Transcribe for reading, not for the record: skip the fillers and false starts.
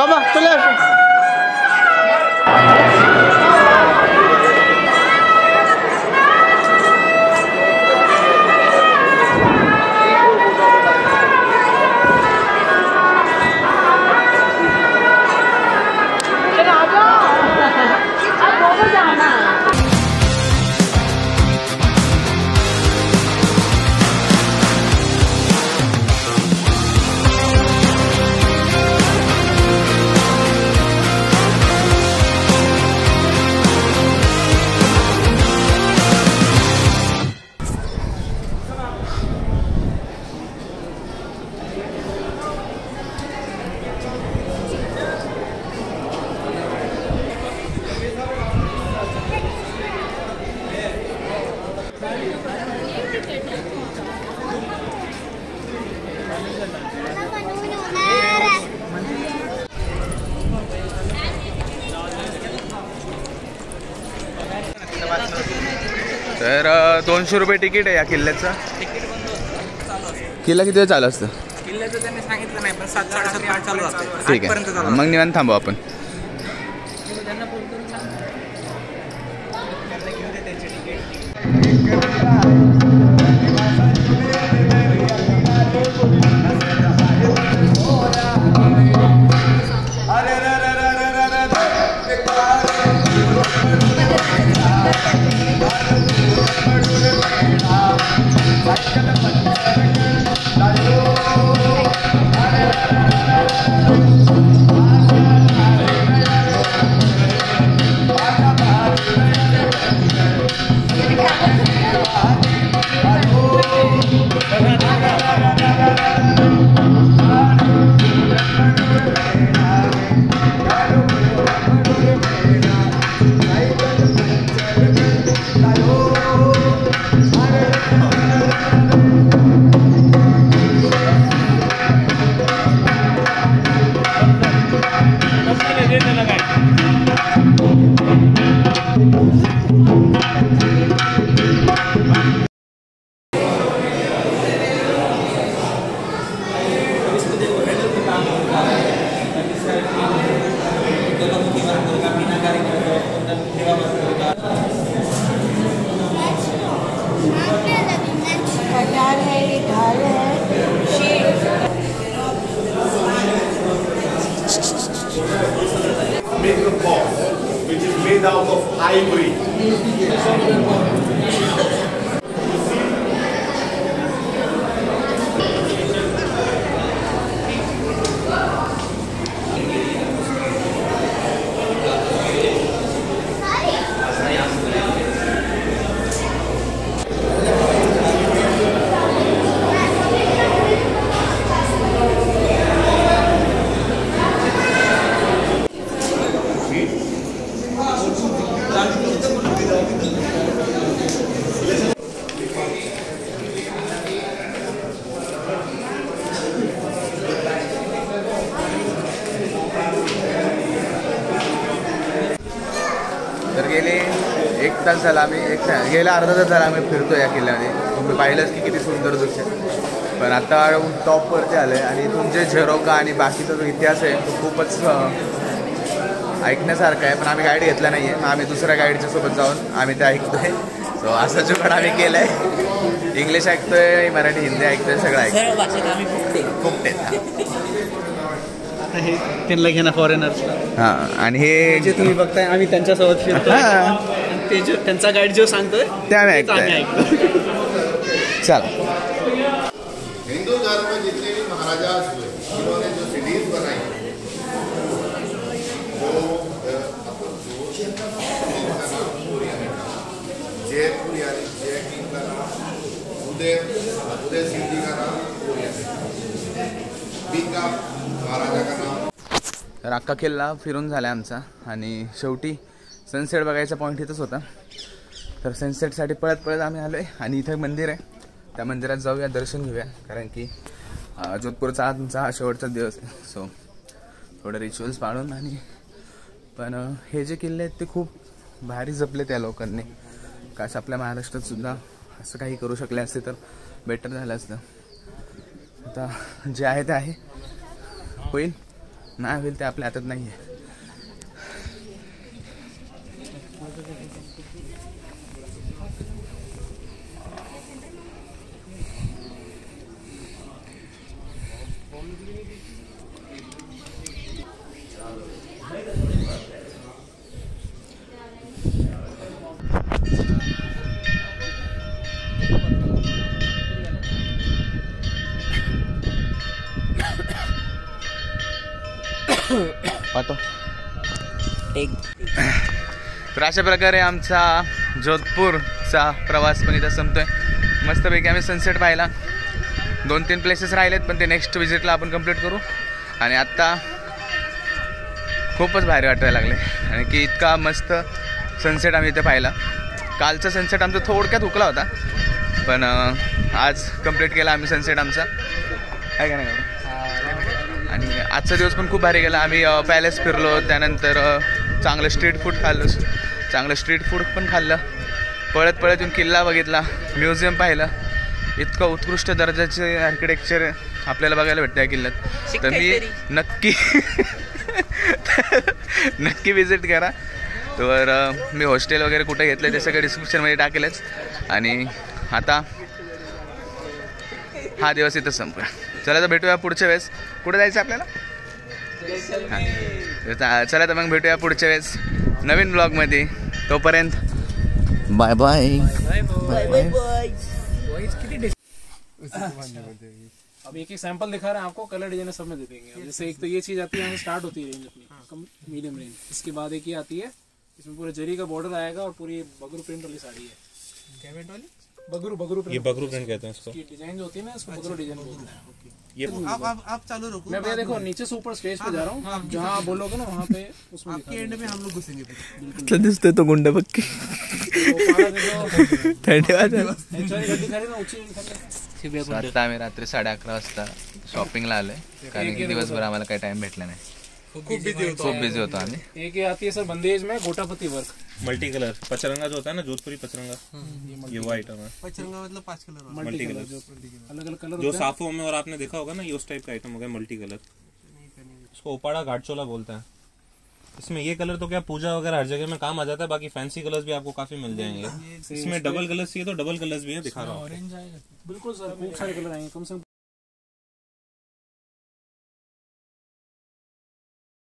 बाबा तुला तर 200 रुपये तिकीट आहे या किल्ल्याचं. किल्ला किती वेळ चालू असतं? किल्ल्याचं त्यांनी सांगितलं नाही, पण 7, 7:30, 8 चालू असतं. ठीक आहे, मग निवांत थांबू आपण. Make a box which is made out of ivory. तर गेले 1 तास झाला आम्ही गेला अर्धा तास झाला आम्ही फिरतो या किल्ल्यामध्ये. तुम्ही पाहिलंच की किती सुंदर दृश्य. पण आता टॉपवरती आलं आहे आणि तुमचे झेरोका आणि बाकीचा जो इतिहास आहे तो खूपच ऐकण्यासारखा आहे. पण आम्ही गाईड घेतला नाही आहे, मग आम्ही दुसऱ्या गाईडच्या सोबत जाऊन आम्ही ते ऐकतो आहे. सो असं जो पण आम्ही केलं आहे. इंग्लिश ऐकतोय, मराठी हिंदी ऐकतोय, सगळं ऐकतोय. फुकटे हे त्यांना घेणं फॉरेनर्सला. हां, आणि हे जे तुम्ही बघताय आम्ही त्यांच्यासोबत फिरतो. ते जो त्यांचा गाईड जो सांगतोय ते आम्ही ऐकतो. चला. हिंदू धर्म में जितने भी महाराजा हुए, इन्होंने जो सिटीज बनाई, जयपुर यानी जय किंग का नाम, उदय सिंह जी का नाम, बीका महाराजा का नाम. तर अख्खा किल्ला फिरून झाला आमचा आणि शेवटी सनसेट बघायचा पॉईंट इथंच होता. तर सनसेटसाठी पळत पळत आम्ही आलो आहे आणि इथं मंदिर आहे, त्या मंदिरात जाऊया, दर्शन घेऊया. कारण की जोधपूरचा आमचा हा शेवटचा दिवस आहे. सो थोडं रिच्युअल्स पाळून आणि पण हे जे किल्ले आहेत ते खूप भारी जपले त्या लोकांनी. काश आपल्या महाराष्ट्रात सुद्धा असं काही करू शकले असते तर बेटर झालं असतं. आता जे आहे ते आहे, होईल. नाही होईल ते आपल्या हातात नाही आहे. पाठव. तर अशा प्रकारे आमचा जोधपूरचा प्रवास पण इथं संपतोय. मस्तपैकी आम्ही सनसेट पाहिला. 2-3 प्लेसेस राहिलेत पण ते नेक्स्ट विजिटला आपण कंप्लीट करू. आणि आत्ता खूपच भारी वाटायला लागले आणि की इतका मस्त सनसेट आम्ही इथे पाहिला. कालचा सनसेट आमचा थोडक्यात हुकला होता पण आज कंप्लीट केला आम्ही सनसेट आमचा, आहे का नाही. आणि आजचा दिवस पण खूप भारी गेला. आम्ही पॅलेस फिरलो, त्यानंतर चांगलं स्ट्रीट फूड पण खाल्लं. पळत येऊन किल्ला बघितला, म्युझियम पाहिलं. इतकं उत्कृष्ट दर्जाचे आर्किटेक्चर आपल्याला बघायला भेटतं या किल्ल्यात. तर मी नक्की विजिट करा. तर मी हॉस्टेल वगैरे कुठे घेतलं ते सगळं डिस्क्रिप्शनमध्ये टाकेलच. आणि आता हा दिवस इथं संपला. चला तर भेटूया पुढच्या वेळेस. कुठे जायचं आपल्याला? चला तर मग भेटूया पुढच्या वेळेस नवीन ब्लॉगमध्ये. तोपर्यंत बाय बाय. अब एक सैंपल दिखा रहे हैं आपको, कलर डिजाइन सब में दे देंगे. अब जैसे एक तो ये चीज आती है, स्टार्ट होती है रेंज अपनी कम मीडियम रेंज. इसके बाद एक ये आती है, इसमें पूरा जरी का बॉर्डर आएगा और पूरी बगरू प्रिंट वाली साड़ी है. क्या प्रिंट वाली? बगरू प्रिंट. ये बगरू प्रिंट कहते हैं इसको. डिजाइन जो होती है ना इसको बगरू डिजाइन बोलते हैं. ये आप चालू रखो. मैं भैया देखो नीचे से ऊपर स्टेज पे जा रहा हूँ, जहाँ आप बोलोगे ना वहाँ पे उसमें आपके एंड में हम लोग घुसेंगे. दिसतोय तो गुंड पक्की. धन्यवाद. आता आम्ही रात्री 11:30 वाजता शॉपिंगला आलोय कारण की दिवसभर आम्हाला काही टाइम भेटला नाही. खूप बिझी होतो आम्ही. एक ये आती है सर बंदेज में gota patti work, multi colour pachranga जो होता है ना, जोधपुरी पचरंगा, ये वो आइटम है. पचरंगा मतलब 5 कलर. मल्टी कलर अलग अलग कलर जो साफों में और आपने देखा होगा ना, ये उस टाइप का आइटम हो गया मल्टी कलर. इसको ओपाड़ा घाटचोला बोलते हैं. इसमें ये कलर तो क्या पूजा वगैरह हर जगह में काम आ जाता है. बाकी फैंसी कलर्स भी आपको काफी मिल जाएंगे. इसमें डबल कलर्स चाहिए तो डबल कलर्स भी है, दिखा रहा हूँ. बिल्कुल सर, खूब सारे कलर आएंगे कम से कम